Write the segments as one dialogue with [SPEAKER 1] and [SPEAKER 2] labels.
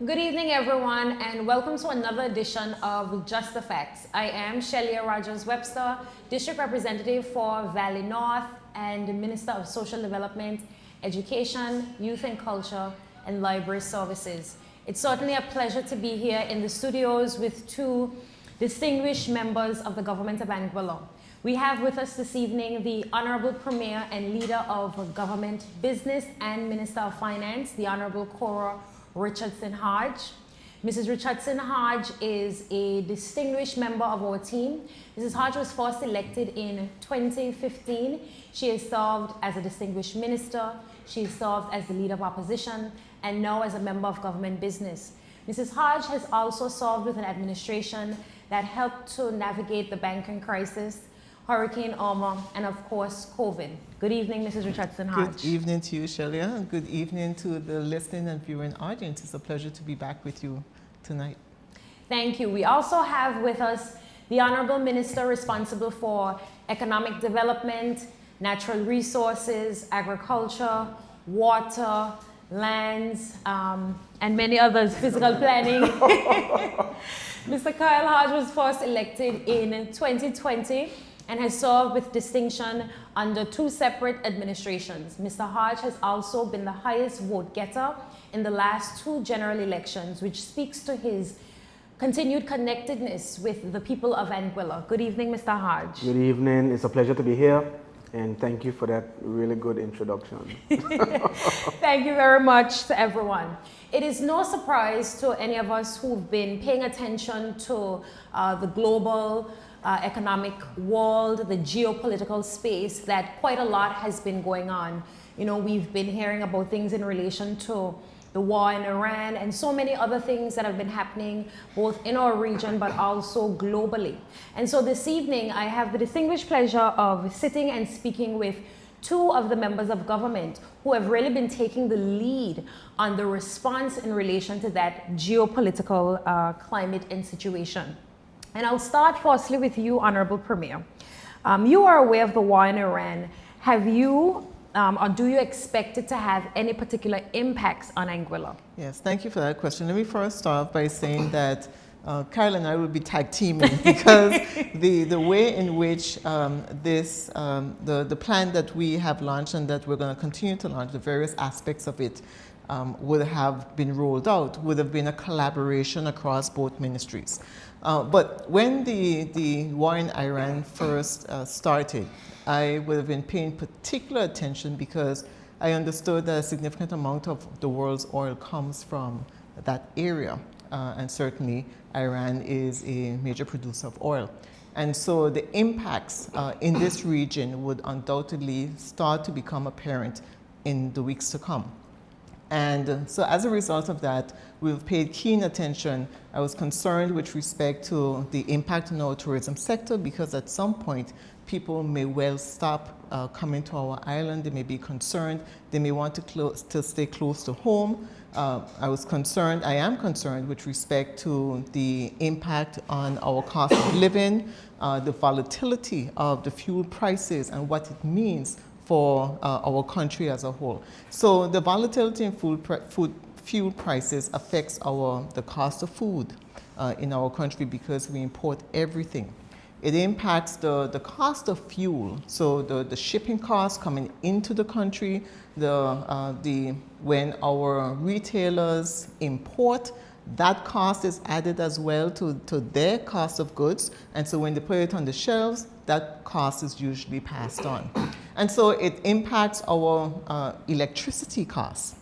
[SPEAKER 1] Good evening, everyone, and welcome to another edition of Just the Facts. I am Shellya Rogers-Webster, District Representative for Valley North and Minister of Social Development, Education, Youth and Culture, and Library Services. It's certainly a pleasure to be here in the studios with two distinguished members of the government of Anguilla. We have with us this evening the Honorable Premier and Leader of Government Business and Minister of Finance, the Honorable Cora Richardson Hodge. Mrs. Richardson Hodge is a distinguished member of our team. Mrs. Hodge was first elected in 2015. She has served as a distinguished minister. She has served as the leader of opposition and now as a member of government business. Mrs. Hodge has also served with an administration that helped to navigate the banking crisis, Hurricane Irma, and of course, COVID. Good evening, Mrs. Richardson Hodge.
[SPEAKER 2] Good evening to you, Shellya, and good evening to the listening and viewing audience. It's a pleasure to be back with you tonight.
[SPEAKER 1] Thank you. We also have with us the Honorable Minister responsible for economic development, natural resources, agriculture, water, lands, and many others, physical planning. Mr. Kyle Hodge was first elected in 2020 and has served with distinction under two separate administrations. Mr. Hodge has also been the highest vote getter in the last two general elections, which speaks to his continued connectedness with the people of Anguilla. Good evening, Mr. Hodge.
[SPEAKER 3] Good evening. It's a pleasure to be here, and thank you for that really good introduction.
[SPEAKER 1] Thank you very much to everyone. It is no surprise to any of us who've been paying attention to the global economic world, the geopolitical space, that quite a lot has been going on. You know, we've been hearing about things in relation to the war in Iran and so many other things that have been happening both in our region but also globally. And so this evening I have the distinguished pleasure of sitting and speaking with two of the members of government who have really been taking the lead on the response in relation to that geopolitical climate and situation. And I'll start firstly with you, Honorable Premier. You are aware of the war in Iran. Have you or do you expect it to have any particular impacts on Anguilla?
[SPEAKER 2] Yes, thank you for that question. Let me first start by saying that Kyle and I will be tag teaming because the way in which the plan that we have launched and that we're going to continue to launch, the various aspects of it would have been rolled out, would have been a collaboration across both ministries. But when the war in Iran first started, I would have been paying particular attention because I understood that a significant amount of the world's oil comes from that area. And certainly Iran is a major producer of oil. And so the impacts in this region would undoubtedly start to become apparent in the weeks to come. And so as a result of that, we've paid keen attention. I was concerned with respect to the impact on our tourism sector because at some point, people may well stop coming to our island. They may be concerned. They may want to stay close to home. I am concerned with respect to the impact on our cost of living, the volatility of the fuel prices and what it means for our country as a whole. So the volatility in fuel prices affects the cost of food in our country because we import everything. It impacts the cost of fuel, so the shipping costs coming into the country, when our retailers import, that cost is added as well to their cost of goods, and so when they put it on the shelves, that cost is usually passed on. And so it impacts our electricity costs.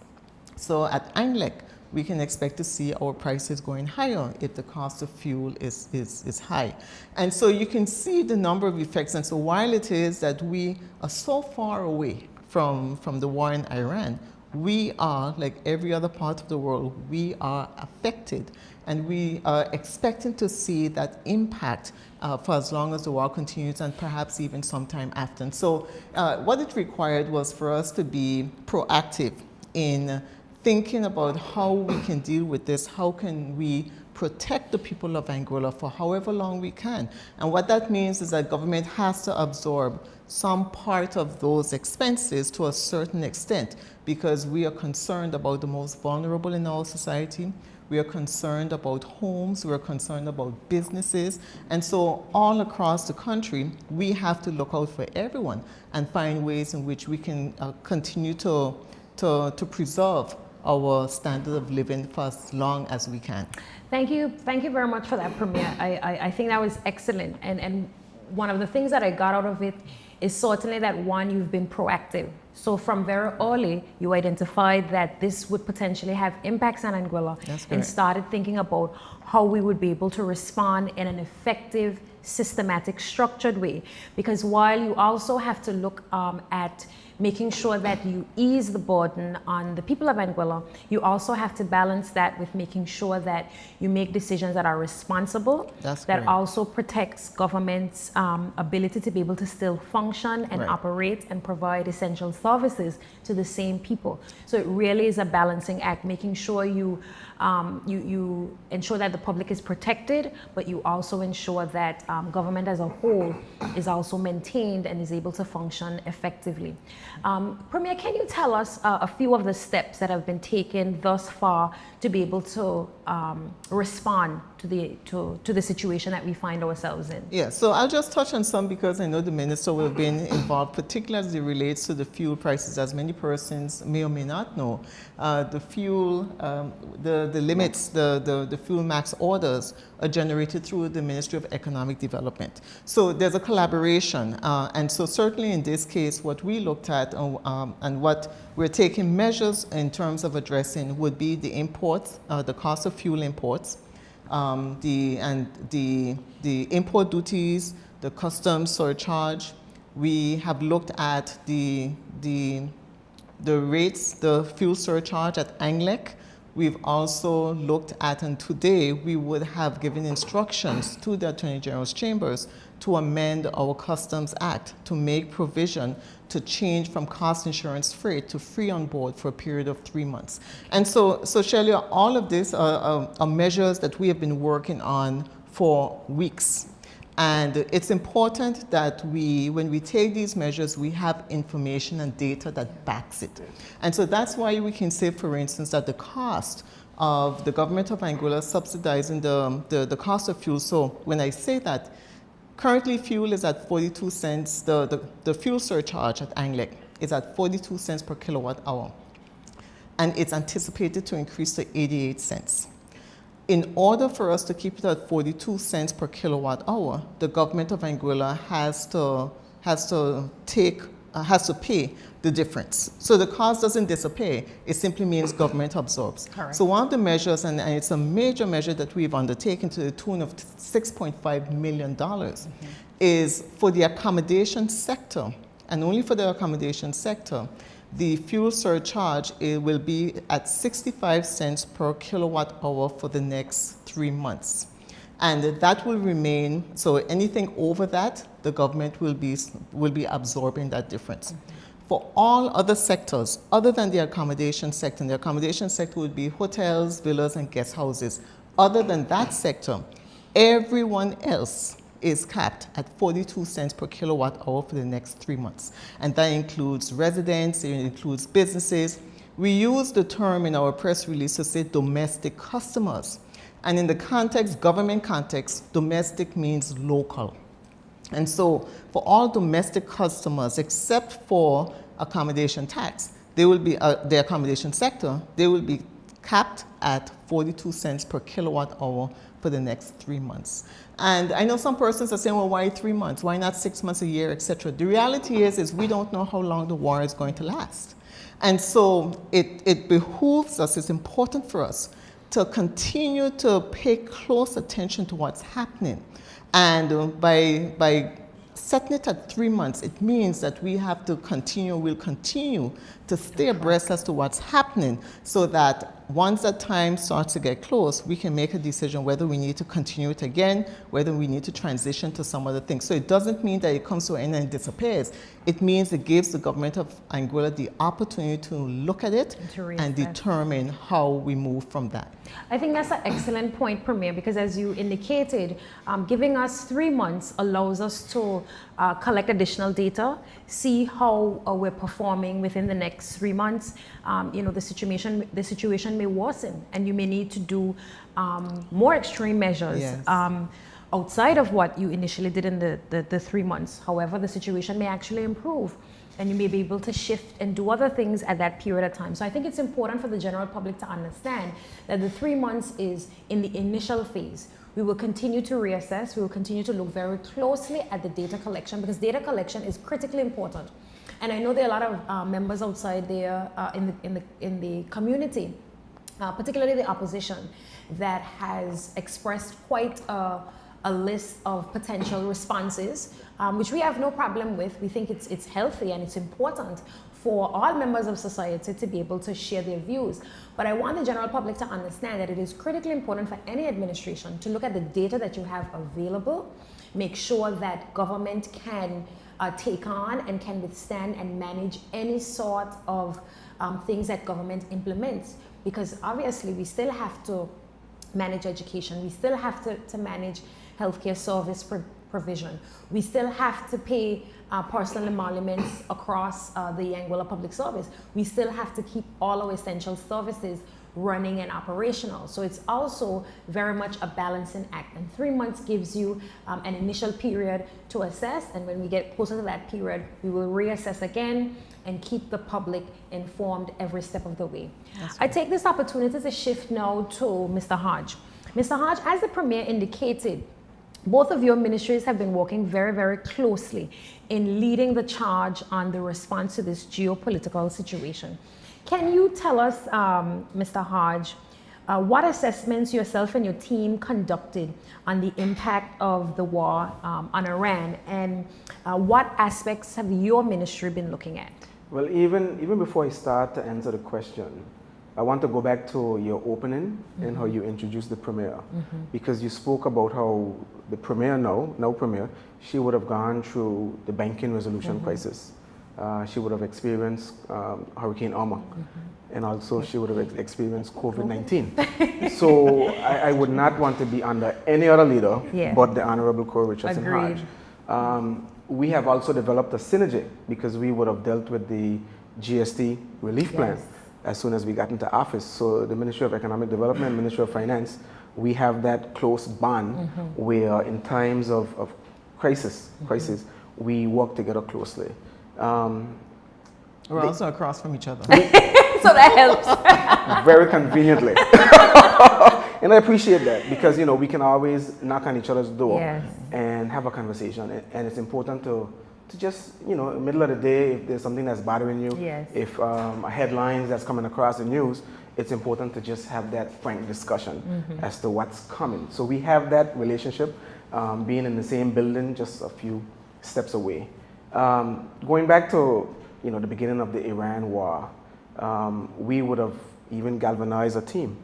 [SPEAKER 2] So at ANGLEC, we can expect to see our prices going higher if the cost of fuel is high. And so you can see the number of effects. And so while it is that we are so far away from the war in Iran, we are, like every other part of the world, we are affected. And we are expecting to see that impact for as long as the war continues and perhaps even sometime after. And so what it required was for us to be proactive in thinking about how we can deal with this, how can we protect the people of Anguilla for however long we can. And what that means is that government has to absorb some part of those expenses to a certain extent because we are concerned about the most vulnerable in our society. we are concerned about homes, we're concerned about businesses. And so all across the country, we have to look out for everyone and find ways in which we can continue to preserve our standard of living for as long as we can.
[SPEAKER 1] Thank you very much for that, Premier. I think that was excellent. And one of the things that I got out of it is certainly that, one, you've been proactive. So from very early, you identified that this would potentially have impacts on Anguilla and started thinking about how we would be able to respond in an effective, systematic, structured way. Because while you also have to look at making sure that you ease the burden on the people of Anguilla, you also have to balance that with making sure that you make decisions that are responsible, that also protects government's ability to be able to still function and operate and provide essential services to the same people. So it really is a balancing act, making sure you ensure that the public is protected, but you also ensure that government as a whole is also maintained and is able to function effectively. Premier, can you tell us a few of the steps that have been taken thus far to be able to respond to the situation that we find ourselves in?
[SPEAKER 2] Yeah, so I'll just touch on some because I know the minister will have been involved, particularly as it relates to the fuel prices. As many persons may or may not know, the fuel, the limits, the fuel max orders are generated through the Ministry of Economic Development. So there's a collaboration, and so certainly in this case, what we looked at and what we're taking measures in terms of addressing would be the imports, the cost of fuel imports, the import duties, the customs surcharge. We have looked at the rates, the fuel surcharge at Anguilla. We've also looked at, and today we would have given instructions to the Attorney General's chambers to amend our Customs Act to make provision to change from cost insurance freight to free on board for a period of 3 months. And so Shellya, all of this are measures that we have been working on for weeks. And it's important that when we take these measures, we have information and data that backs it. And so that's why we can say, for instance, that the cost of the government of Anguilla subsidizing the cost of fuel. So when I say that, currently fuel is at 42 cents, the fuel surcharge at Anguilla is at 42 cents per kilowatt hour. And it's anticipated to increase to 88 cents. In order for us to keep it at 42 cents per kilowatt hour, the government of Anguilla has to pay the difference. So the cost doesn't disappear, it simply means government absorbs.
[SPEAKER 1] Correct.
[SPEAKER 2] So one of the measures, and it's a major measure that we've undertaken to the tune of $6.5 million, is for the accommodation sector, and only for the accommodation sector, the fuel surcharge will be at 65 cents per kilowatt hour for the next 3 months. And that will remain, so anything over that, the government will be absorbing that difference. For all other sectors, other than the accommodation sector, and the accommodation sector would be hotels, villas, and guest houses. Other than that sector, everyone else is capped at 42 cents per kilowatt hour for the next 3 months. And that includes residents, it includes businesses. We use the term in our press release to say domestic customers. And in the context, government context, domestic means local. And so for all domestic customers, except for accommodation tax, they will be, the accommodation sector, they will be capped at 42 cents per kilowatt hour for the next 3 months. And I know some persons are saying, well, why 3 months? Why not 6 months, a year, etc.? The reality is we don't know how long the war is going to last. And so it behooves us, it's important for us to continue to pay close attention to what's happening. And by setting it at 3 months, it means that we have to we'll continue to stay abreast as to what's happening so that once that time starts to get close, we can make a decision whether we need to continue it again, whether we need to transition to some other thing. So it doesn't mean that it comes to an end and disappears. It means it gives the government of Anguilla the opportunity to look at it and determine how we move from that.
[SPEAKER 1] I think that's an excellent point, Premier, because as you indicated, giving us 3 months allows us to collect additional data, see how we're performing within the next 3 months. The situation may worsen, and you may need to do more extreme measures.
[SPEAKER 2] Yes.
[SPEAKER 1] Outside of what you initially did in the 3 months. However, the situation may actually improve, and you may be able to shift and do other things at that period of time. So I think it's important for the general public to understand that the 3 months is in the initial phase. We will continue to reassess. We will continue to look very closely at the data collection, because data collection is critically important. And I know there are a lot of members outside there in the community, particularly the opposition, that has expressed quite a list of potential responses, which we have no problem with. We think it's healthy and it's important for all members of society to be able to share their views. But I want the general public to understand that it is critically important for any administration to look at the data that you have available, make sure that government can take on and can withstand and manage any sort of things that government implements. Because obviously we still have to manage education, we still have to manage healthcare service provision. We still have to pay personal emoluments across the Anguilla Public Service. We still have to keep all our essential services running and operational. So it's also very much a balancing act. And 3 months gives you an initial period to assess. And when we get closer to that period, we will reassess again and keep the public informed every step of the way.
[SPEAKER 2] Right.
[SPEAKER 1] I take this opportunity to shift now to Mr. Hodge. Mr. Hodge, as the Premier indicated, both of your ministries have been working very, very closely in leading the charge on the response to this geopolitical situation. Can you tell us, Mr. Hodge, what assessments yourself and your team conducted on the impact of the war on Iran, and what aspects have your ministry been looking at?
[SPEAKER 3] Well, even before I start to answer the question, I want to go back to your opening and how you introduced the Premier, because you spoke about how the Premier now Premier, she would have gone through the banking resolution crisis. She would have experienced Hurricane Irma, and also she would have experienced COVID-19. So I would not want to be under any other leader but the Honorable Cora Richardson Hodge. We have also developed a synergy, because we would have dealt with the GST relief plan as soon as we got into office. So the Ministry of Economic Development, Ministry of Finance, we have that close bond where in times of crisis, we work together closely.
[SPEAKER 2] We're also across from each other.
[SPEAKER 1] So that helps.
[SPEAKER 3] Very conveniently. And I appreciate that, because we can always knock on each other's door and have a conversation. And it's important to just, in the middle of the day, if there's something that's bothering you, if a headline that's coming across the news, it's important to just have that frank discussion as to what's coming. So we have that relationship, being in the same building, just a few steps away. Going back to the beginning of the Iran war, we would have even galvanized a team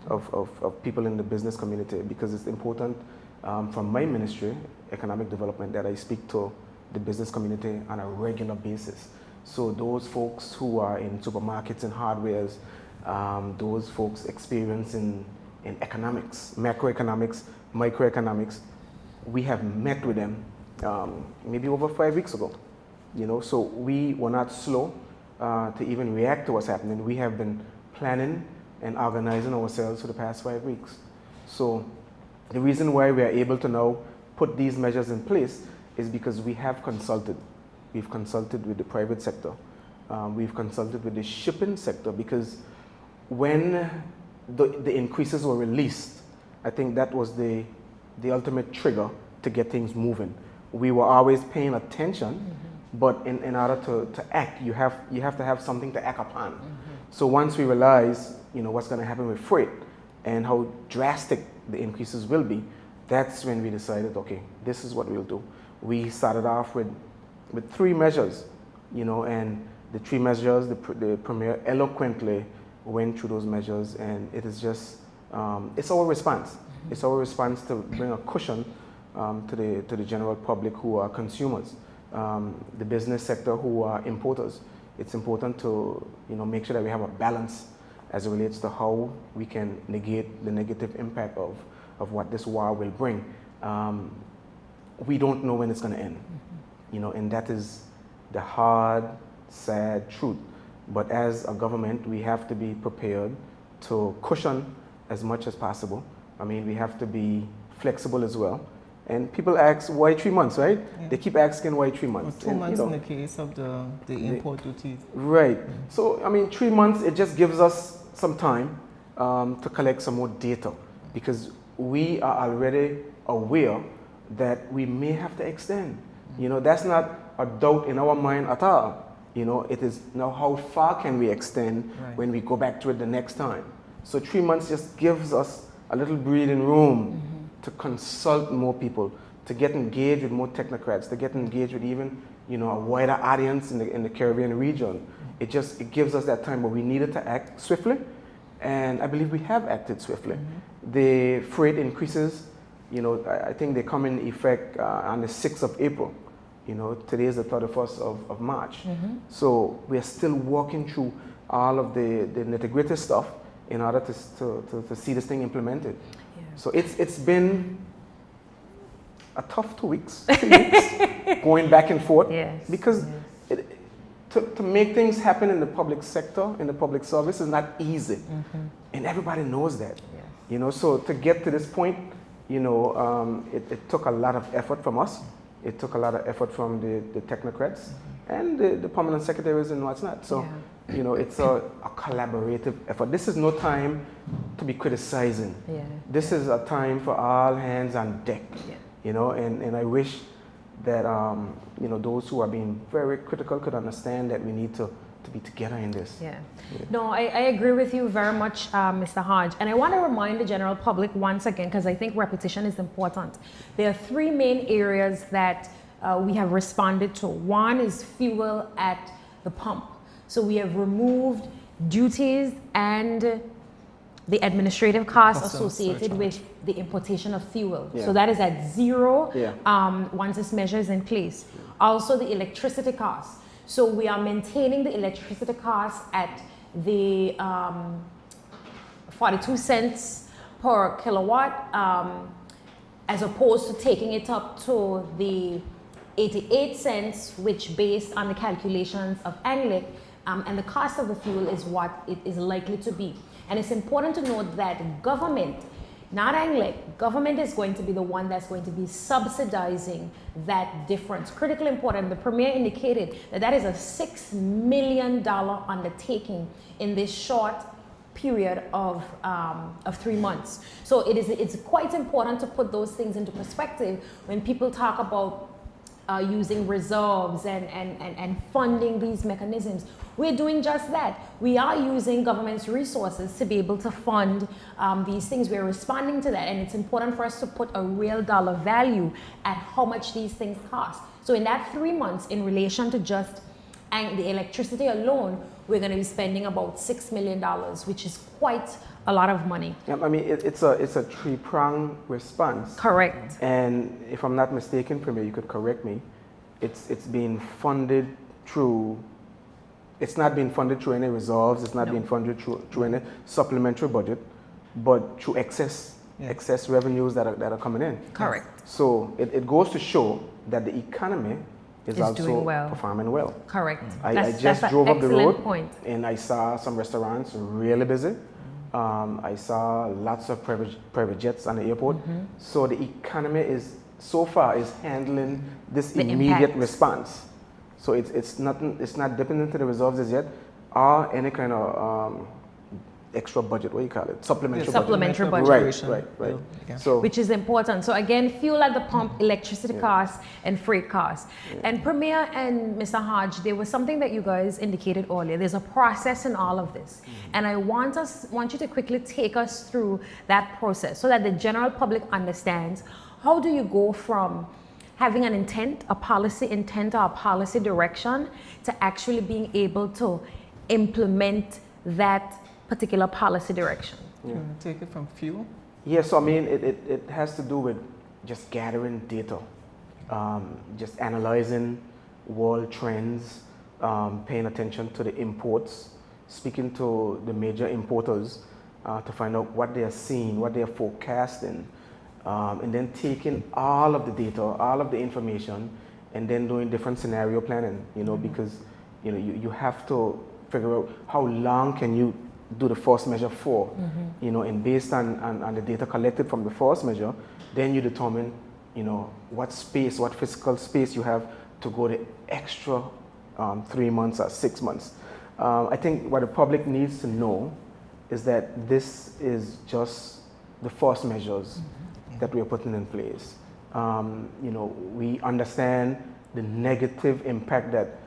[SPEAKER 3] of people in the business community, because it's important from my ministry, Economic Development, that I speak to the business community on a regular basis. So those folks who are in supermarkets and hardwares, those folks experience in economics, macroeconomics, microeconomics, we have met with them maybe over 5 weeks ago. So we were not slow to even react to what's happening. We have been planning and organizing ourselves for the past 5 weeks. So the reason why we are able to now put these measures in place is because we have consulted. We've consulted with the private sector. We've consulted with the shipping sector, because when the increases were released, I think that was the ultimate trigger to get things moving. We were always paying attention, but in order to act, you have to have something to act upon. So once we realize, what's going to happen with freight and how drastic the increases will be, that's when we decided, okay, this is what we'll do. We started off with 3 measures, and the 3 measures, the Premier eloquently went through those measures, and it is just, it's our response. It's our response to bring a cushion to the general public who are consumers, the business sector who are importers. It's important to make sure that we have a balance as it relates to how we can negate the negative impact of what this war will bring. We don't know when it's going to end. and that is the hard, sad truth. But as a government, we have to be prepared to cushion as much as possible. I mean, we have to be flexible as well. And people ask, why 3 months, right? Yeah. They keep asking, why 3 months?
[SPEAKER 2] Or 2 months in the case of the import duties.
[SPEAKER 3] Right. So, I mean, 3 months, it just gives us some time to collect some more data, because we are already aware that we may have to extend. That's not a doubt in our mind at all. It is now how far can we extend when we go back to it the next time. So 3 months just gives us a little breathing room to consult more people, to get engaged with more technocrats, to get engaged with even a wider audience in the Caribbean region. It gives us that time, but we needed to act swiftly, and I believe we have acted swiftly. The freight increases, I think they come in effect on the 6th of April. Today is the 31st of March. So we are still working through all of the nitty-gritty stuff in order to see this thing implemented. Yeah. So it's been a tough 2 weeks, 3 weeks, going back and forth.
[SPEAKER 1] Yes.
[SPEAKER 3] Because to make things happen in the public sector, in the public service, is not easy. And everybody knows that. Yes. So to get to this point, it took a lot of effort from us. It took a lot of effort from the technocrats and the permanent secretaries and what's not. So, it's a collaborative effort. This is no time to be criticizing. Yeah. This is a time for all hands on deck. Yeah. And I wish that, those who are being very critical could understand that we need to be together in this.
[SPEAKER 1] Yeah. No, I agree with you very much, Mr. Hodge. And I want to remind the general public once again, because I think repetition is important. There are 3 main areas that we have responded to. One is fuel at the pump. So we have removed duties and the administrative costs associated with the importation of fuel. Yeah. So that is at 0 once this measure is in place. Also the electricity costs. So we are maintaining the electricity costs at the 42 cents per kilowatt, as opposed to taking it up to the 88 cents, which based on the calculations of Anguilla, and the cost of the fuel is what it is likely to be. And it's important to note that government, not Anguilla, government is going to be the one that's going to be subsidizing that difference. Critically important. The Premier indicated that that is a $6 million undertaking in this short period of 3 months. So it's quite important to put those things into perspective when people talk about using reserves and funding these mechanisms. We're doing just that. We are using government's resources to be able to fund these things. We're responding to that, and it's important for us to put a real dollar value at how much these things cost. So in that 3 months, in relation to just the electricity alone, we're going to be spending about $6 million, which is quite a lot of money.
[SPEAKER 3] Yeah, I mean, it's a 3-pronged response.
[SPEAKER 1] Correct.
[SPEAKER 3] And if I'm not mistaken, Premier, you could correct me. It's being funded through. It's not being funded through any reserves. It's not being funded through any supplementary budget, but through excess revenues that are coming in.
[SPEAKER 1] Correct.
[SPEAKER 3] So it goes to show that the economy is also
[SPEAKER 1] doing well.
[SPEAKER 3] Performing well.
[SPEAKER 1] Correct.
[SPEAKER 3] I just drove up the road and I saw some restaurants really busy. I saw lots of private jets on the airport. So the economy is handling this immediate response. So it's not dipping into the reserves as yet, or any kind of extra budget. What do you call it? Supplementary budget. Right. Yeah. So
[SPEAKER 1] which is important. So again, fuel at the pump, electricity costs, and freight costs. Yeah. And Premier and Mr. Hodge, there was something that you guys indicated earlier. There's a process in all of this, and I want you to quickly take us through that process so that the general public understands how do you go from having an intent, a policy intent or a policy direction, to actually being able to implement that particular policy direction.
[SPEAKER 2] Yeah. Take it from fuel?
[SPEAKER 3] Yeah, so I mean, it has to do with just gathering data, just analyzing world trends, paying attention to the imports, speaking to the major importers to find out what they are seeing, what they are forecasting, and then taking all of the data, all of the information, and then doing different scenario planning, because, you have to figure out how long can you do the force measure for, and based on the data collected from the force measure, then you determine, what physical space you have to go the extra 3 months or 6 months. I think what the public needs to know is that this is just the force measures that we are putting in place. We understand the negative impact that,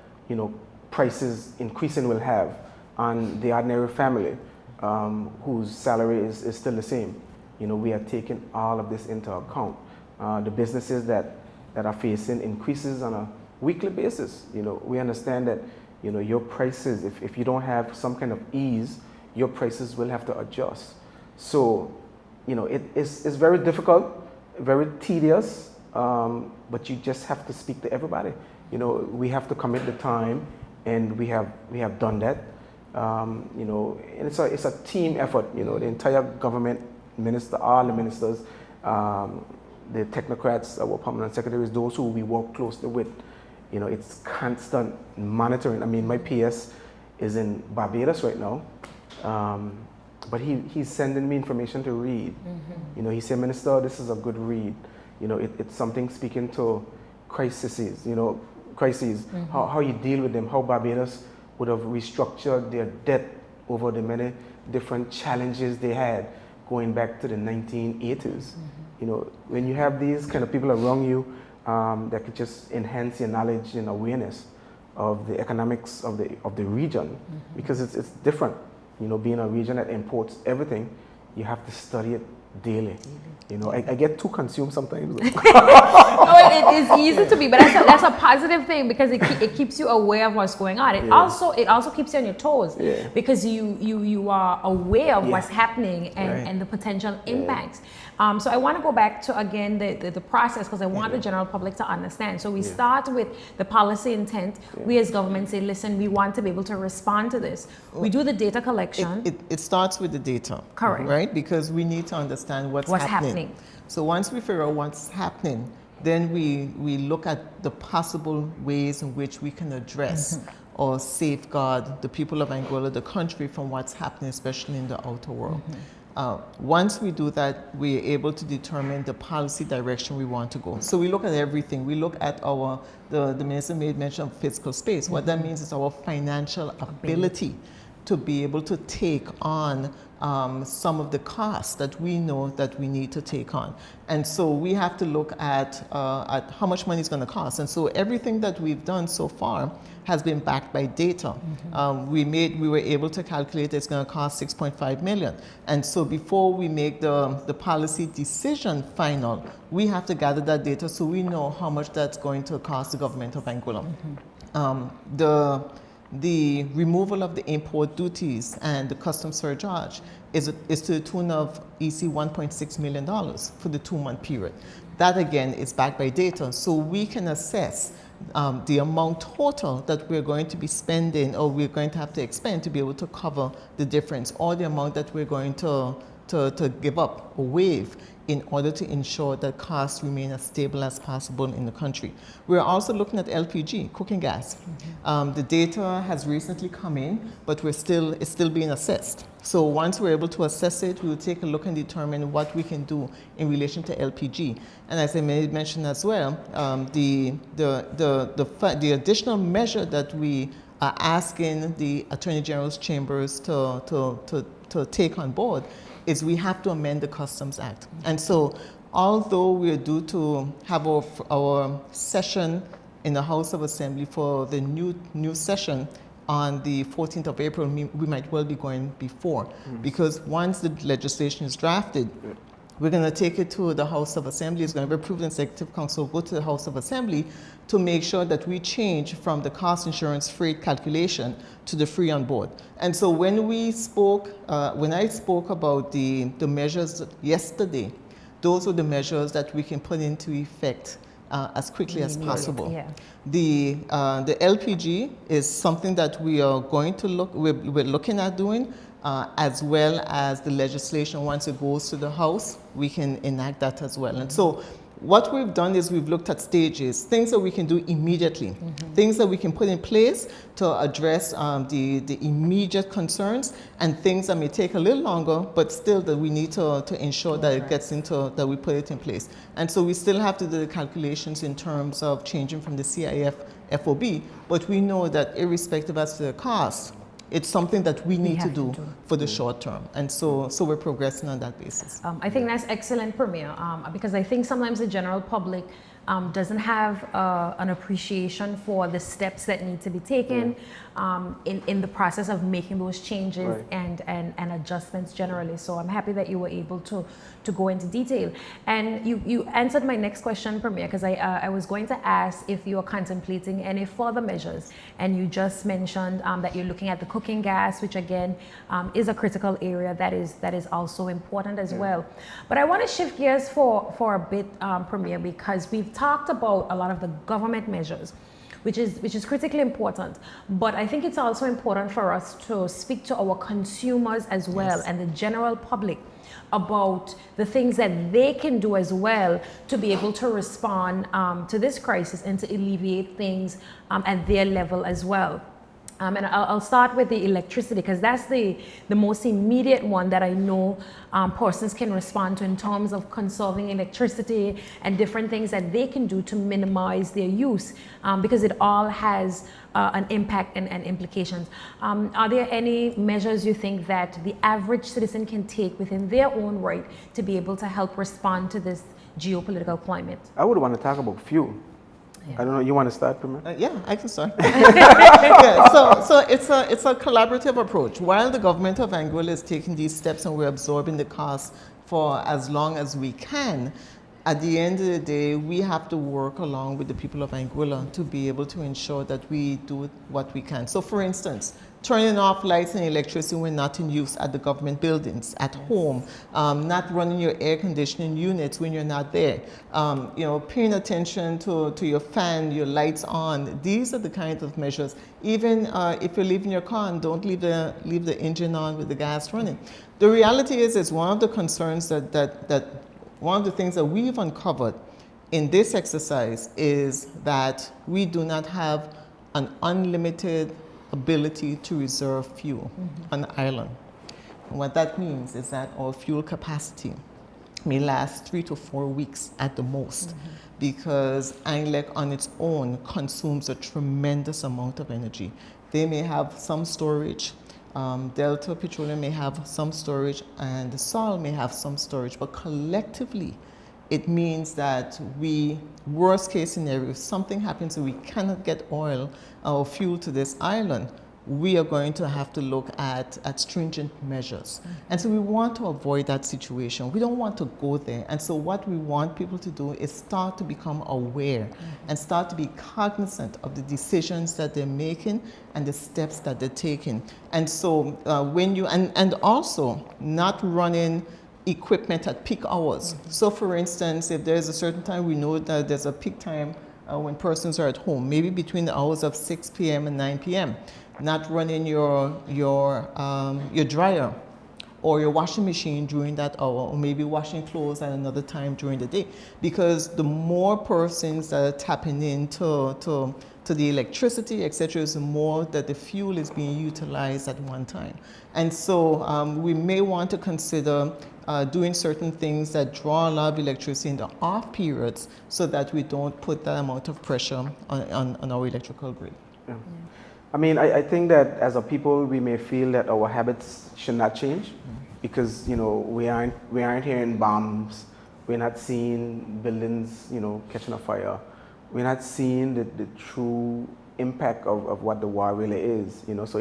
[SPEAKER 3] prices increasing will have on the ordinary family whose salary is still the same. We are taking all of this into account. The businesses that are facing increases on a weekly basis, we understand that, your prices, if you don't have some kind of ease, your prices will have to adjust. So, it's very difficult, very tedious, but you just have to speak to everybody. We have to commit the time, and we have done that. And it's a team effort. The entire government, all the ministers, the technocrats, our permanent secretaries, those who we work closely with. It's constant monitoring. I mean, my PS is in Barbados right now, but he's sending me information to read. He said, Minister, this is a good read. It's something speaking to crises, how you deal with them, how Barbados would have restructured their debt over the many different challenges they had going back to the 1980s. When you have these kind of people around you that could just enhance your knowledge and awareness of the economics of the region, because it's different. Being a region that imports everything, you have to study it daily. I get too consumed sometimes.
[SPEAKER 1] No, it is easy to be, but that's a positive thing, because it keeps you aware of what's going on. It also keeps you on your toes, because you are aware of what's happening and the potential impacts. So I want to go back to, again, the process, because I want the general public to understand. So we start with the policy intent. We as government say, listen, we want to be able to respond to this. We do the data collection.
[SPEAKER 2] It starts with the data.
[SPEAKER 1] Correct.
[SPEAKER 2] Right? Because we need to understand what's happening. So once we figure out what's happening, then we look at the possible ways in which we can address or safeguard the people of Anguilla, the country, from what's happening, especially in the outer world. Once we do that, we're able to determine the policy direction we want to go. So we look at everything. We look at the minister made mention of physical space. What that means is our financial ability to be able to take on some of the costs that we know that we need to take on. And so we have to look at how much money is going to cost. And so everything that we've done so far has been backed by data. We were able to calculate it's going to cost $6.5 million. And so before we make the policy decision final, we have to gather that data so we know how much that's going to cost the government of Anguilla. The removal of the import duties and the customs surcharge is to the tune of EC $1.6 million for the 2-month period. That again is backed by data, so we can assess the amount total that we're going to be spending, or we're going to have to expend to be able to cover the difference, or the amount that we're going to give up or waive in order to ensure that costs remain as stable as possible in the country. We're also looking at LPG, cooking gas. The data has recently come in, but it's still being assessed. So once we're able to assess it, we'll take a look and determine what we can do in relation to LPG. And as I mentioned as well, the additional measure that we are asking the Attorney General's chambers to take on board is we have to amend the Customs Act. And so although we are due to have our session in the House of Assembly for the new session on the 14th of April, we might well be going before, because once the legislation is drafted, we're going to take it to the House of Assembly. It's going to be approved in Executive Council, go to the House of Assembly to make sure that we change from the cost insurance freight calculation to the free on board. And so when I spoke about the measures yesterday, those are the measures that we can put into effect as quickly as possible.
[SPEAKER 1] Yeah.
[SPEAKER 2] The LPG is something that we're looking at doing, as well as the legislation. Once it goes to the House, we can enact that as well. And so what we've done is we've looked at stages, things that we can do immediately, things that we can put in place to address the immediate concerns, and things that may take a little longer, but still that we need to ensure that it gets into, that we put it in place. And so we still have to do the calculations in terms of changing from the CIF FOB, but we know that irrespective as to the cost, it's something that we need to do for the short term. And so we're progressing on that basis.
[SPEAKER 1] I think that's excellent, Premier, because I think sometimes the general public doesn't have an appreciation for the steps that need to be taken in the process of making those changes and adjustments generally. So I'm happy that you were able to go into detail. And you answered my next question, Premier, because I was going to ask if you are contemplating any further measures. And you just mentioned that you're looking at the cooking gas, which again is a critical area that is also important as well. But I want to shift gears for a bit, Premier, because we've talked about a lot of the government measures, which is critically important. But I think it's also important for us to speak to our consumers as well and the general public about the things that they can do as well to be able to respond to this crisis and to alleviate things at their level as well. And I'll start with the electricity, because that's the most immediate one that I know persons can respond to in terms of conserving electricity and different things that they can do to minimize their use, because it all has an impact and implications. Are there any measures you think that the average citizen can take within their own right to be able to help respond to this geopolitical climate?
[SPEAKER 3] I would want to talk about fuel. I don't know, you want to start, Premier?
[SPEAKER 2] Yeah, I can start. So it's a collaborative approach. While the government of Anguilla is taking these steps and we're absorbing the costs for as long as we can, at the end of the day, we have to work along with the people of Anguilla to be able to ensure that we do what we can. So for instance, turning off lights and electricity when not in use at the government buildings, at home, not running your air conditioning units when you're not there, paying attention to your fan, your lights on. These are the kinds of measures. Even if you're leaving your car, and don't leave the engine on with the gas running. The reality is one of the concerns that one of the things that we've uncovered in this exercise is that we do not have an unlimited ability to reserve fuel on the island. And what that means is that our fuel capacity may last 3 to 4 weeks at the most, because ANGLEC on its own consumes a tremendous amount of energy. They may have some storage, Delta Petroleum may have some storage, and the SOL may have some storage, but collectively it means that worst case scenario, if something happens and we cannot get oil or fuel to this island, we are going to have to look at stringent measures. And so we want to avoid that situation. We don't want to go there. And so what we want people to do is start to become aware and start to be cognizant of the decisions that they're making and the steps that they're taking. And so when you, and also not running equipment at peak hours. So for instance, if there's a certain time we know that there's a peak time when persons are at home, maybe between the hours of 6 p.m. and 9 p.m., not running your dryer or your washing machine during that hour, or maybe washing clothes at another time during the day, because the more persons that are tapping into the electricity, etc., is the more that the fuel is being utilized at one time. And so we may want to consider doing certain things that draw a lot of electricity in the off periods so that we don't put that amount of pressure on our electrical grid.
[SPEAKER 3] Yeah. I mean, I think that as a people, we may feel that our habits should not change because, we aren't hearing bombs. We're not seeing buildings, catching a fire. We're not seeing the true impact of what the war really is, So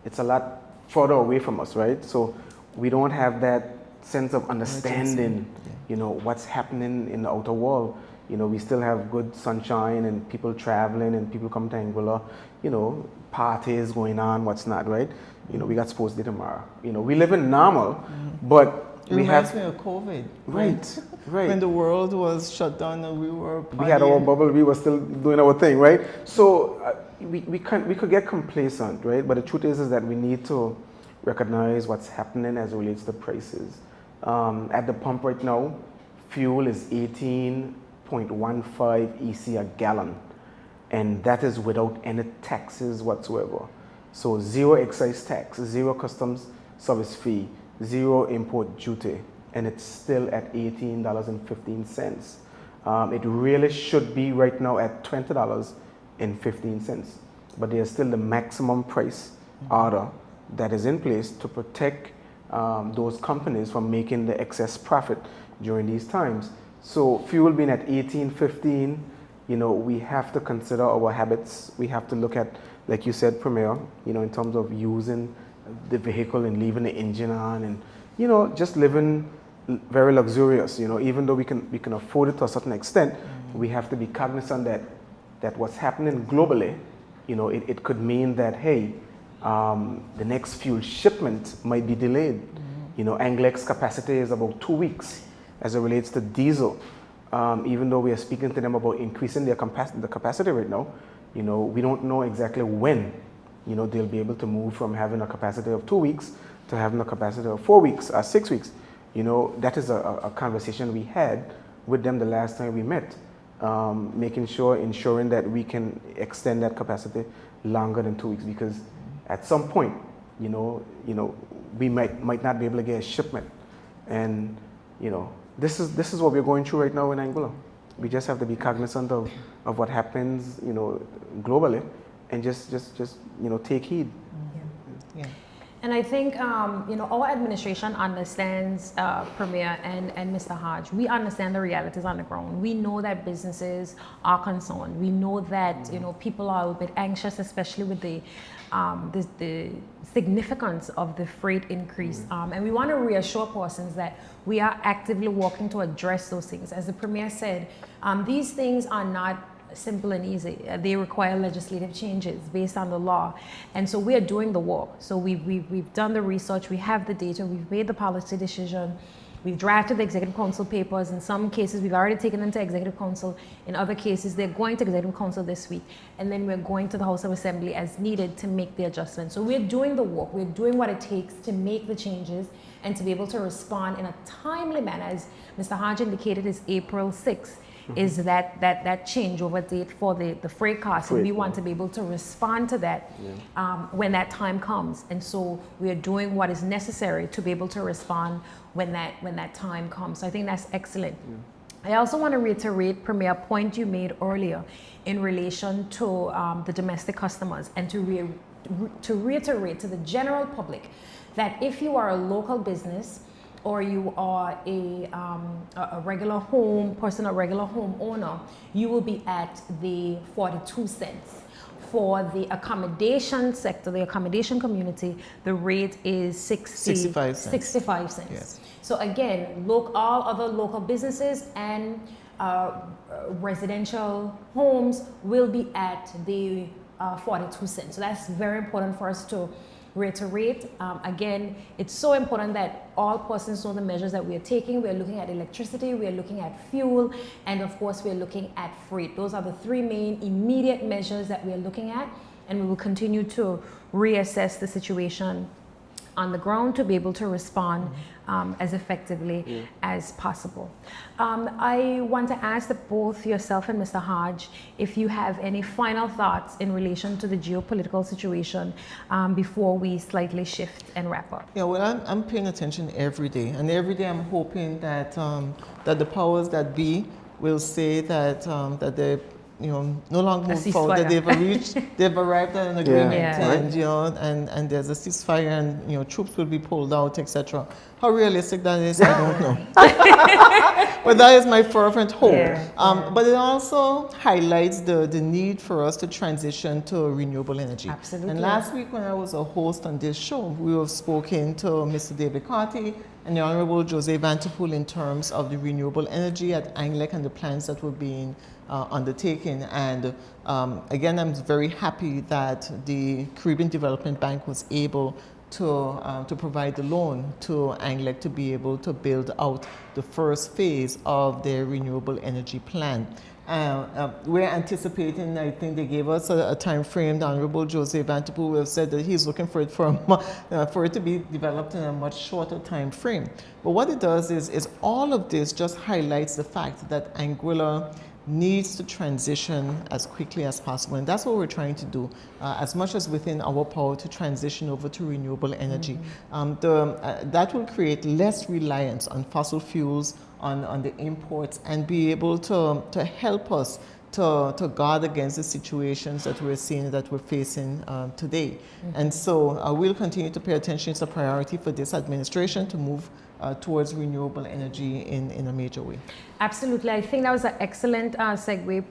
[SPEAKER 3] it's a lot further away from us, right? So we don't have that sense of understanding, what's happening in the outer world. We still have good sunshine and people traveling and people come to Anguilla, parties going on, what's not, right? We got sports day tomorrow. We live in normal, but
[SPEAKER 2] it reminds me of COVID.
[SPEAKER 3] Right.
[SPEAKER 2] When the world was shut down and we were partying.
[SPEAKER 3] We had our bubble, we were still doing our thing, right? So we could get complacent, right? But the truth is that we need to recognize what's happening as it relates to prices. At the pump right now, fuel is $18 1.15 EC a gallon, and that is without any taxes whatsoever. So zero excise tax, zero customs service fee, zero import duty, and it's still at $18.15. It really should be right now at $20.15, but there's still the maximum price order that is in place to protect those companies from making the excess profit during these times. So fuel being at $18.15, we have to consider our habits. We have to look at, like you said, Premier, in terms of using the vehicle and leaving the engine on, and just living very luxurious. Even though we can afford it to a certain extent, we have to be cognizant that what's happening globally, it could mean that, hey, the next fuel shipment might be delayed. Anglic's capacity is about 2 weeks as it relates to diesel. Even though we are speaking to them about increasing the capacity right now, we don't know exactly when, they'll be able to move from having a capacity of 2 weeks to having a capacity of 4 weeks or 6 weeks. That is a conversation we had with them the last time we met, ensuring that we can extend that capacity longer than 2 weeks, because at some point, we might not be able to get a shipment. And, this is what we're going through right now in Anguilla. We just have to be cognizant of what happens, globally, and just take heed.
[SPEAKER 1] Yeah. And I think, our administration understands, Premier and Mr. Hodge. We understand the realities on the ground. We know that businesses are concerned. We know that, people are a little bit anxious, especially with the significance of the freight increase. And we want to reassure persons that we are actively working to address those things. As the Premier said, these things are not simple and easy. They require legislative changes based on the law. And so we are doing the work. So we've done the research, we have the data, we've made the policy decision, we've drafted the Executive Council papers. In some cases, we've already taken them to Executive Council. In other cases, they're going to Executive Council this week. And then we're going to the House of Assembly as needed to make the adjustments. So we're doing the work. We're doing what it takes to make the changes and to be able to respond in a timely manner. As Mr. Hodge indicated, is April 6th. Is that changeover date for the freight costs, and we want to be able to respond to that when that time comes. And so we are doing what is necessary to be able to respond when that time comes. So I think that's excellent. I also want to reiterate, Premier, a point you made earlier in relation to the domestic customers, and to reiterate to the general public that if you are a local business, or you are a regular home person, a regular home owner, you will be at the 42 cents. For the accommodation sector, the accommodation community, the rate is 65 cents.
[SPEAKER 2] Yes.
[SPEAKER 1] So again, all other local businesses and residential homes will be at the 42 cents. So that's very important for us to reiterate. Again, it's so important that all persons know the measures that we are taking. We are looking at electricity, we are looking at fuel, and of course we are looking at freight. Those are the three main immediate measures that we are looking at, and we will continue to reassess the situation on the ground to be able to respond as effectively as possible. I want to ask that both yourself and Mr. Hodge, if you have any final thoughts in relation to the geopolitical situation before we slightly shift and wrap up.
[SPEAKER 2] Yeah, well, I'm paying attention every day, and every day I'm hoping that that the powers that be will say that that they no longer move forward, that they've arrived at an agreement, and there's a ceasefire, and troops will be pulled out, etc. How realistic that is, I don't know. But that is my fervent hope. But it also highlights the need for us to transition to renewable energy.
[SPEAKER 1] Absolutely.
[SPEAKER 2] And last week when I was a host on this show, we have spoken to Mr. David Carty and the Honorable Jose Vanterpool in terms of the renewable energy at Anguilla and the plans that were being undertaken. And again, I'm very happy that the Caribbean Development Bank was able to provide the loan to Anguilla to be able to build out the first phase of their renewable energy plan. we're anticipating, I think they gave us a time frame. The Honorable Jose Vanterpool have said that he's looking for it for it to be developed in a much shorter time frame. But what it does is all of this just highlights the fact that Anguilla needs to transition as quickly as possible. And that's what we're trying to do, as much as within our power to transition over to renewable energy. That will create less reliance on fossil fuels, on the imports, and be able to help us to guard against the situations that we're seeing, that we're facing today. And so we'll continue to pay attention. It's a priority for this administration to move towards renewable energy in a major way.
[SPEAKER 1] Absolutely. I think that was an excellent segue,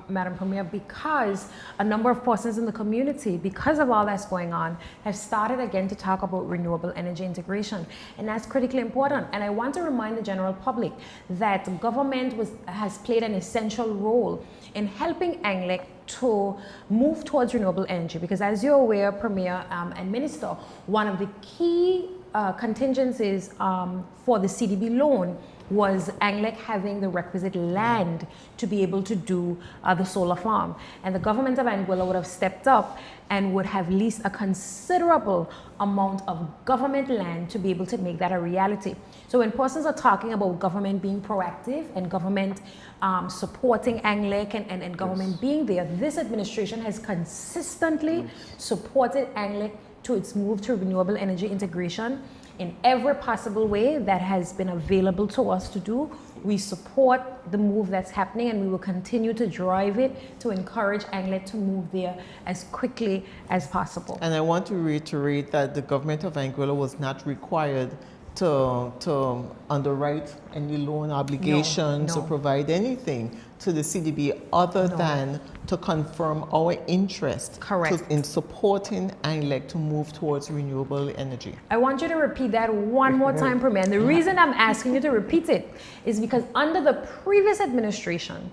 [SPEAKER 1] Madam Premier, because a number of persons in the community, because of all that's going on, have started again to talk about renewable energy integration. And that's critically important. And I want to remind the general public that government has played an essential role in helping ANGLEC to move towards renewable energy. Because as you're aware, Premier and Minister, one of the key contingencies for the CDB loan was ANGLEC having the requisite land to be able to do the solar farm. And the government of Anguilla would have stepped up and would have leased a considerable amount of government land to be able to make that a reality. So when persons are talking about government being proactive and government supporting ANGLEC and government being there, this administration has consistently supported ANGLEC to its move to renewable energy integration in every possible way that has been available to us to do. We support the move that's happening, and we will continue to drive it to encourage ANGLEC to move there as quickly as possible.
[SPEAKER 2] And I want to reiterate that the government of Anguilla was not required to underwrite any loan obligations or provide anything to the CDB other than to confirm our interest in supporting ANGLEC to move towards renewable energy.
[SPEAKER 1] I want you to repeat that one more time, Premier. And the reason I'm asking you to repeat it is because under the previous administration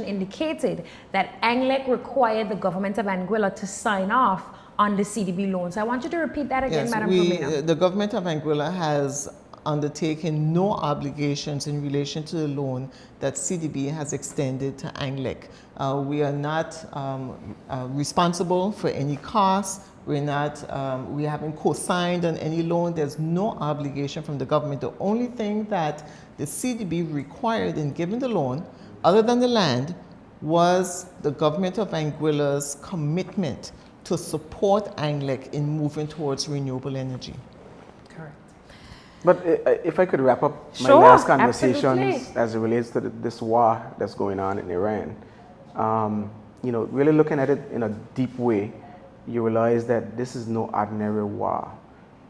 [SPEAKER 1] indicated that ANGLEC required the government of Anguilla to sign off on the CDB loans. I want you to repeat that again, Madam Premier.
[SPEAKER 2] The government of Anguilla has undertaken no obligations in relation to the loan that CDB has extended to ANGLEC. We are not responsible for any costs. We haven't co-signed on any loan. There's no obligation from the government. The only thing that the CDB required in giving the loan, other than the land, was the government of Anguilla's commitment to support ANGLEC in moving towards renewable energy.
[SPEAKER 1] Correct.
[SPEAKER 3] But if I could wrap up my last conversations as it relates to this war that's going on in Iran, really looking at it in a deep way, you realize that this is no ordinary war.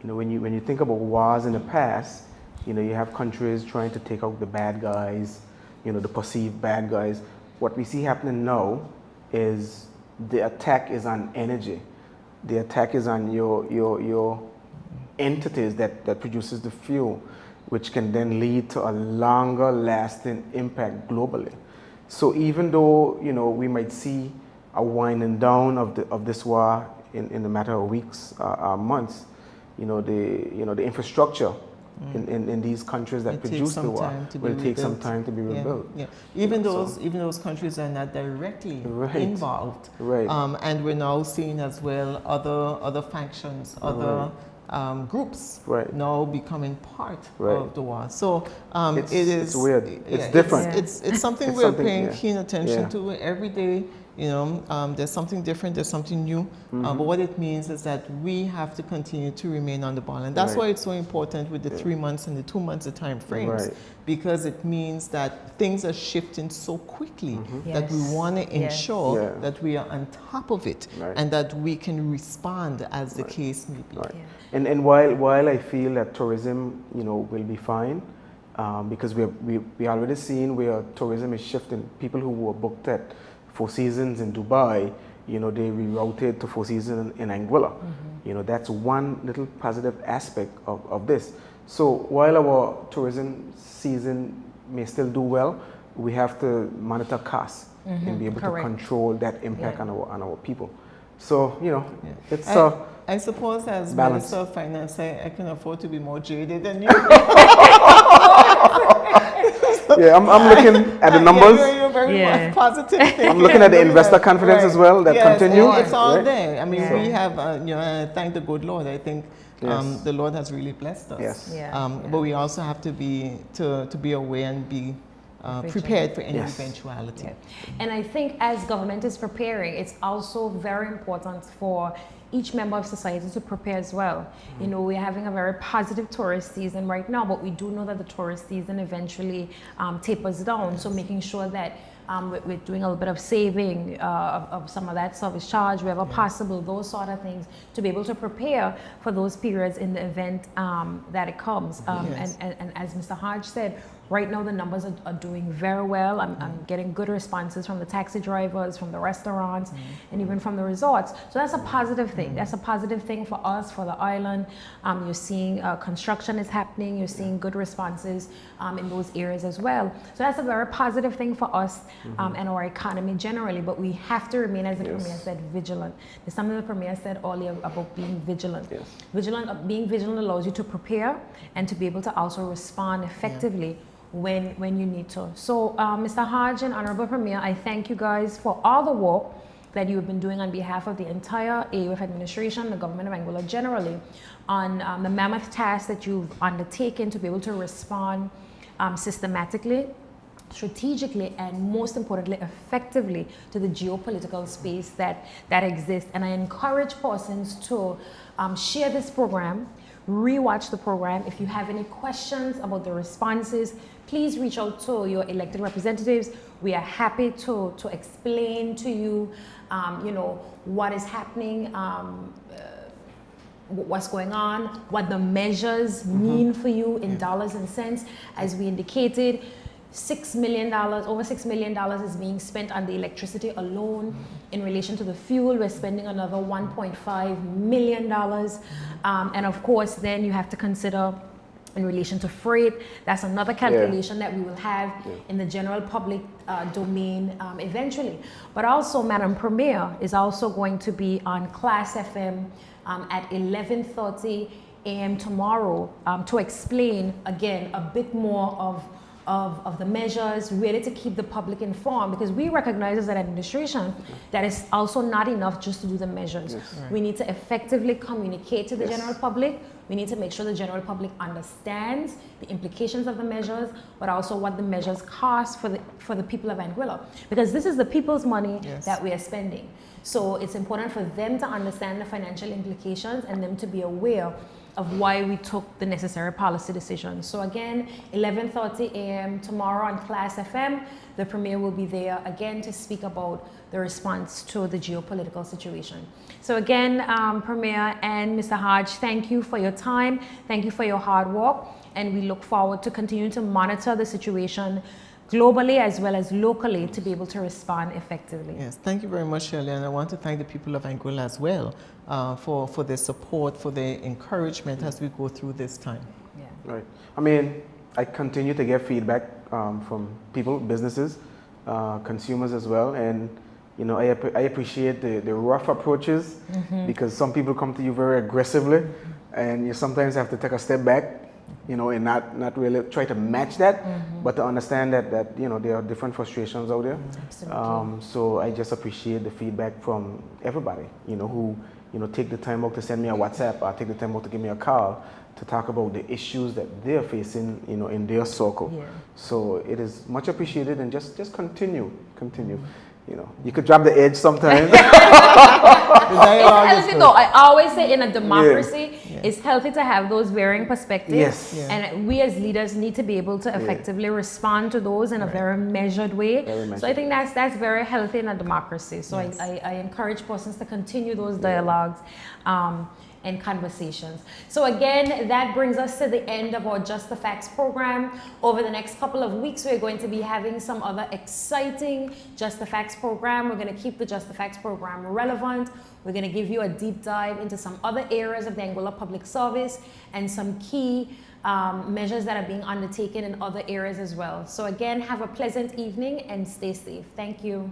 [SPEAKER 3] When you think about wars in the past, you have countries trying to take out the bad guys, the perceived bad guys. What we see happening now is the attack is on energy. The attack is on your entities that produces the fuel, which can then lead to a longer lasting impact globally. So even though we might see a winding down of this war in a matter of weeks, months, the infrastructure in these countries that produce the war will take some time to be rebuilt.
[SPEAKER 2] Even those countries are not directly involved. And we're now seeing as well other factions, other groups now becoming part of the war. So it's weird. It's different. It's something we're paying keen attention to every day. There's something different, there's something new. But what it means is that we have to continue to remain on the ball. And that's why it's so important with the 3 months and the 2 months of time frames. Because it means that things are shifting so quickly that we want to ensure that we are on top of it and that we can respond as the case may be.
[SPEAKER 3] And while I feel that tourism, will be fine, because we already seen where tourism is shifting. People who were booked at Four Seasons in Dubai, they rerouted to Four Seasons in Anguilla. That's one little positive aspect of this. So while our tourism season may still do well, we have to monitor costs and be able to control that impact on our people. So, it's
[SPEAKER 2] I suppose as
[SPEAKER 3] balance.
[SPEAKER 2] Minister of Finance, I can afford to be more jaded than you.
[SPEAKER 3] Yeah, I'm looking at the numbers.
[SPEAKER 2] You're very
[SPEAKER 1] Yeah.
[SPEAKER 2] much positive.
[SPEAKER 3] I'm looking at the investor confidence as well that
[SPEAKER 2] Yes,
[SPEAKER 3] continue.
[SPEAKER 2] It's all
[SPEAKER 3] right?
[SPEAKER 2] there. I mean,
[SPEAKER 1] Yeah.
[SPEAKER 2] we have, thank the good Lord. I think
[SPEAKER 3] Yes.
[SPEAKER 2] the Lord has really blessed us.
[SPEAKER 3] Yes.
[SPEAKER 1] Yeah.
[SPEAKER 2] But we also have to be aware and be prepared for any
[SPEAKER 3] Yes.
[SPEAKER 2] eventuality.
[SPEAKER 1] Yeah. And I think as government is preparing, it's also very important for each member of society to prepare as well. You know, we're having a very positive tourist season right now, but we do know that the tourist season eventually tapers down. So making sure that we're doing a little bit of saving of some of that service charge, wherever possible, those sort of things, to be able to prepare for those periods in the event that it comes.
[SPEAKER 2] Yes.
[SPEAKER 1] And as Mr. Hodge said, right now the numbers are doing very well. I'm getting good responses from the taxi drivers, from the restaurants, and even from the resorts. So that's a positive thing. That's a positive thing for us, for the island. You're seeing construction is happening. You're seeing good responses in those areas as well. So that's a very positive thing for us and our economy generally. But we have to remain, as the Premier said, vigilant. There's something the Premier said earlier about being vigilant.
[SPEAKER 3] Yes.
[SPEAKER 1] Being vigilant allows you to prepare and to be able to also respond effectively when you need to. So Mr. Hodge and Honorable Premier, I thank you guys for all the work that you have been doing on behalf of the entire AUF administration, the government of Anguilla generally, on the mammoth task that you've undertaken to be able to respond systematically, strategically, and most importantly, effectively to the geopolitical space that exists. And I encourage persons to share this program, rewatch the program. If you have any questions about the responses, please reach out to your elected representatives. We are happy to explain to you, what is happening, what's going on, what the measures mean for you in dollars and cents. As we indicated, $6 million, over $6 million is being spent on the electricity alone. In relation to the fuel, we're spending another $1.5 million. And of course, then you have to consider in relation to freight. That's another calculation that we will have in the general public domain eventually. But also, Madam Premier is also going to be on Class FM at 11:30 a.m. tomorrow to explain, again, a bit more of the measures, really to keep the public informed, because we recognize as an administration that it's also not enough just to do the measures.
[SPEAKER 3] Yes.
[SPEAKER 1] We need to effectively communicate to the general public. We need to make sure the general public understands the implications of the measures, but also what the measures cost for the people of Anguilla, because this is the people's money that we are spending. So it's important for them to understand the financial implications and them to be aware of why we took the necessary policy decisions. So again, 11:30 a.m. tomorrow on Class FM, the Premier will be there again to speak about the response to the geopolitical situation. So again, Premier and Mr. Hodge, thank you for your time. Thank you for your hard work. And we look forward to continuing to monitor the situation globally as well as locally to be able to respond effectively.
[SPEAKER 2] Yes, thank you very much, Shellya, and I want to thank the people of Anguilla as well for their support, for their encouragement as we go through this time.
[SPEAKER 1] Yeah.
[SPEAKER 3] Right. I mean, I continue to get feedback from people, businesses, consumers as well, and I appreciate the rough approaches because some people come to you very aggressively, and you sometimes have to take a step back. And not really try to match that, but to understand that there are different frustrations out there.
[SPEAKER 1] Absolutely.
[SPEAKER 3] So I just appreciate the feedback from everybody, who take the time out to send me a WhatsApp or take the time out to give me a call to talk about the issues that they're facing, in their circle.
[SPEAKER 1] Yeah.
[SPEAKER 3] So it is much appreciated, and just continue. You could drop the edge sometimes.
[SPEAKER 1] It's healthy though. I always say in a democracy, it's healthy to have those varying perspectives.
[SPEAKER 3] Yes.
[SPEAKER 2] Yeah.
[SPEAKER 1] And we as leaders need to be able to effectively respond to those in a very measured way. So I think that's very healthy in a democracy. So I encourage persons to continue those dialogues and conversations. So again, that brings us to the end of our Just the Facts program. Over the next couple of weeks, we're going to be having some other exciting Just the Facts program. We're going to keep the Just the Facts program relevant. We're going to give you a deep dive into some other areas of the Anguilla Public Service and some key measures that are being undertaken in other areas as well. So again, have a pleasant evening and stay safe. Thank you.